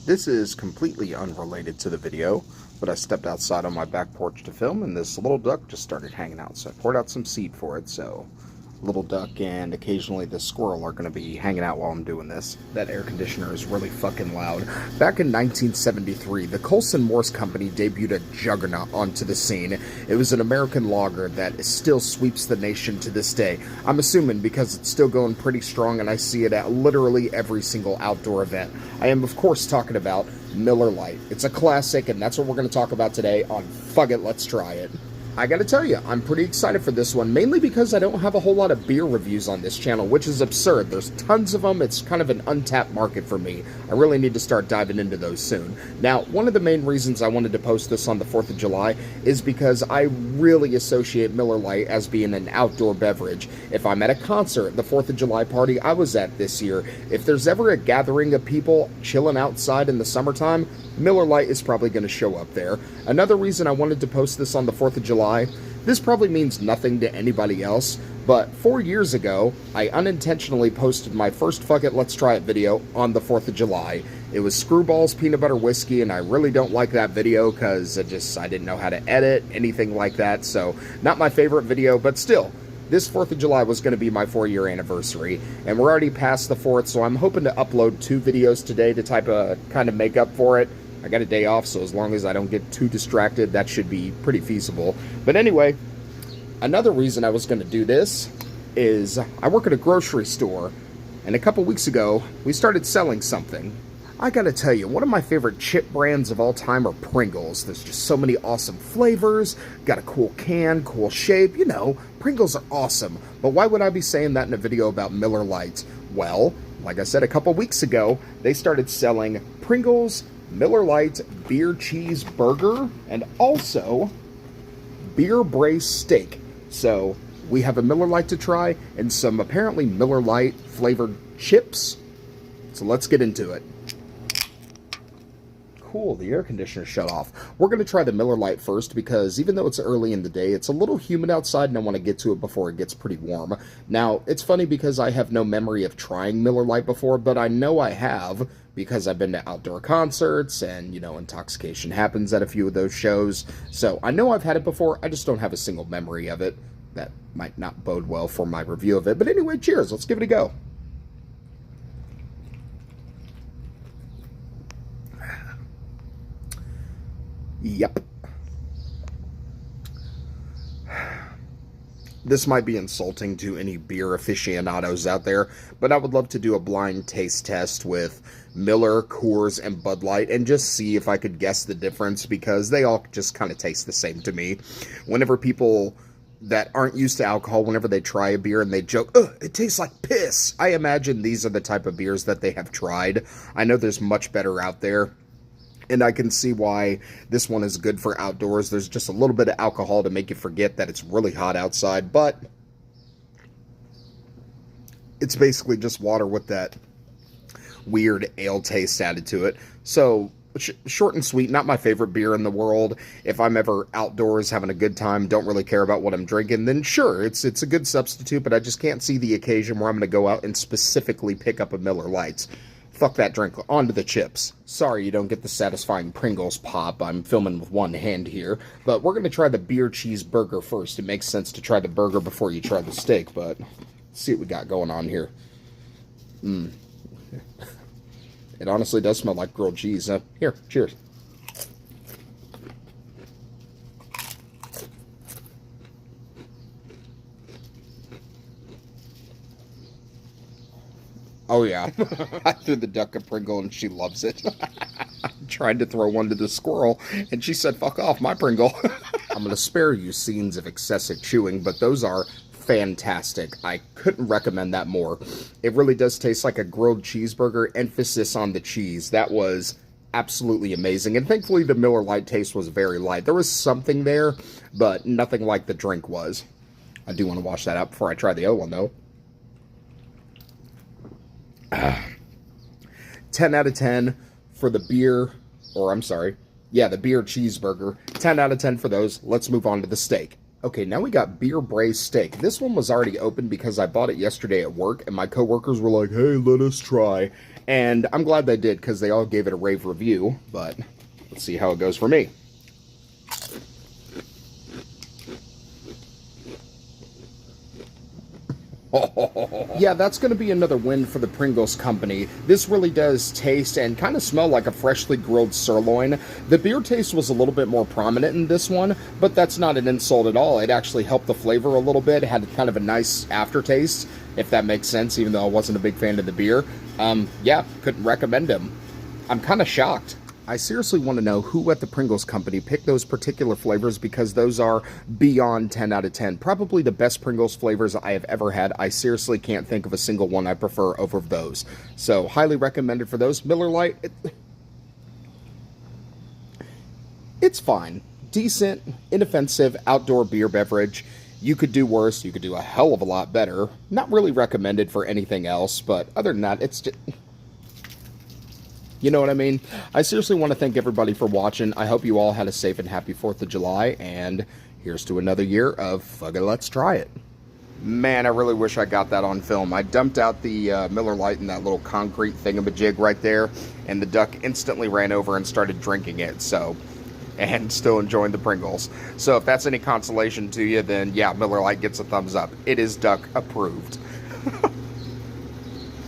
This is completely unrelated to the video, but I stepped outside on my back porch to film, and this little duck just started hanging out, so I poured out some seed for it. So little duck and occasionally the squirrel are going to be hanging out while I'm doing this. That air conditioner is really fucking loud. Back in 1973, the Colson Morse Company debuted a juggernaut onto the scene. It was an American lager that still sweeps the nation to this day. I'm assuming because it's still going pretty strong and I see it at literally every single outdoor event. I am, of course, talking about Miller Lite. It's a classic, and that's what we're going to talk about today on Fugg It, Let's Try It. I gotta tell you, I'm pretty excited for this one, mainly because I don't have a whole lot of beer reviews on this channel, which is absurd. There's tons of them. It's kind of an untapped market for me. I really need to start diving into those soon. Now, one of the main reasons I wanted to post this on the 4th of July is because I really associate Miller Lite as being an outdoor beverage. If I'm at a concert, the 4th of July party I was at this year, if there's ever a gathering of people chilling outside in the summertime, Miller Lite is probably going to show up there. Another reason I wanted to post this on the 4th of July, this probably means nothing to anybody else, but 4 years ago, I unintentionally posted my first Fugg It, Let's Try It video on the 4th of July. It was Screwballs Peanut Butter Whiskey, and I really don't like that video because I didn't know how to edit, anything like that, so not my favorite video, but still. This 4th of July was going to be my 4-year anniversary, and we're already past the 4th, so I'm hoping to upload 2 videos today to kind of make up for it. I got a day off, so as long as I don't get too distracted, that should be pretty feasible. But anyway, another reason I was going to do this is I work at a grocery store, and a couple weeks ago, we started selling something. I gotta tell you, one of my favorite chip brands of all time are Pringles. There's just so many awesome flavors, got a cool can, cool shape, you know, Pringles are awesome. But why would I be saying that in a video about Miller Lite? Well, like I said a couple weeks ago, they started selling Pringles, Miller Lite beer cheese burger, and also beer braised steak. So we have a Miller Lite to try and some apparently Miller Lite flavored chips. So let's get into it. Cool, the air conditioner shut off. We're going to try the Miller Lite first because even though it's early in the day, it's a little humid outside and I want to get to it before it gets pretty warm. Now, it's funny because I have no memory of trying Miller Lite before, but I know I have because I've been to outdoor concerts and, you know, intoxication happens at a few of those shows. So I know I've had it before, I just don't have a single memory of it. That might not bode well for my review of it. But anyway, cheers, let's give it a go. Yep. This might be insulting to any beer aficionados out there, but I would love to do a blind taste test with Miller, Coors, and Bud Light and just see if I could guess the difference because they all just kind of taste the same to me. Whenever people that aren't used to alcohol, whenever they try a beer and they joke, "Ugh, it tastes like piss," I imagine these are the type of beers that they have tried. I know there's much better out there. And I can see why this one is good for outdoors. There's just a little bit of alcohol to make you forget that it's really hot outside. But it's basically just water with that weird ale taste added to it. So, short and sweet, not my favorite beer in the world. If I'm ever outdoors having a good time, don't really care about what I'm drinking, then sure, it's a good substitute. But I just can't see the occasion where I'm going to go out and specifically pick up a Miller Lite. Fuck that drink. On to the chips. Sorry you don't get the satisfying Pringles pop. I'm filming with one hand here. But we're going to try the beer cheese burger first. It makes sense to try the burger before you try the steak, but let's see what we got going on here. It honestly does smell like grilled cheese. Here, cheers. Oh yeah, I threw the duck a Pringle and she loves it. I tried to throw one to the squirrel and she said, "Fuck off, my Pringle." I'm going to spare you scenes of excessive chewing, but those are fantastic. I couldn't recommend that more. It really does taste like a grilled cheeseburger, emphasis on the cheese. That was absolutely amazing, and thankfully the Miller Lite taste was very light. There was something there, but nothing like the drink was. I do want to wash that out before I try the other one, though. 10 out of 10 for the beer, or I'm sorry, yeah, the beer cheeseburger. 10 out of 10 for those. Let's move on to the steak. Okay, now we got beer braised steak. This one was already open because I bought it yesterday at work, and my coworkers were like, "Hey, let us try." And I'm glad they did, because they all gave it a rave review, but let's see how it goes for me. Yeah, that's going to be another win for the Pringles company. This really does taste and kind of smell like a freshly grilled sirloin. The beer taste was a little bit more prominent in this one, but that's not an insult at all. It actually helped the flavor a little bit. It had kind of a nice aftertaste, if that makes sense, even though I wasn't a big fan of the beer. Yeah, couldn't recommend them. I'm kind of shocked. I seriously want to know who at the Pringles company picked those particular flavors, because those are beyond 10 out of 10. Probably the best Pringles flavors I have ever had. I seriously can't think of a single one I prefer over those. So, highly recommended for those. Miller Lite, it's fine. Decent, inoffensive, outdoor beer beverage. You could do worse. You could do a hell of a lot better. Not really recommended for anything else, but other than that, it's just... You know what I mean? I seriously want to thank everybody for watching. I hope you all had a safe and happy 4th of July, and here's to another year of Fugg and Let's Try It. Man, I really wish I got that on film. I dumped out the Miller Lite in that little concrete thingamajig right there, and the duck instantly ran over and started drinking it, and still enjoying the Pringles. So if that's any consolation to you, then yeah, Miller Lite gets a thumbs up. It is duck approved.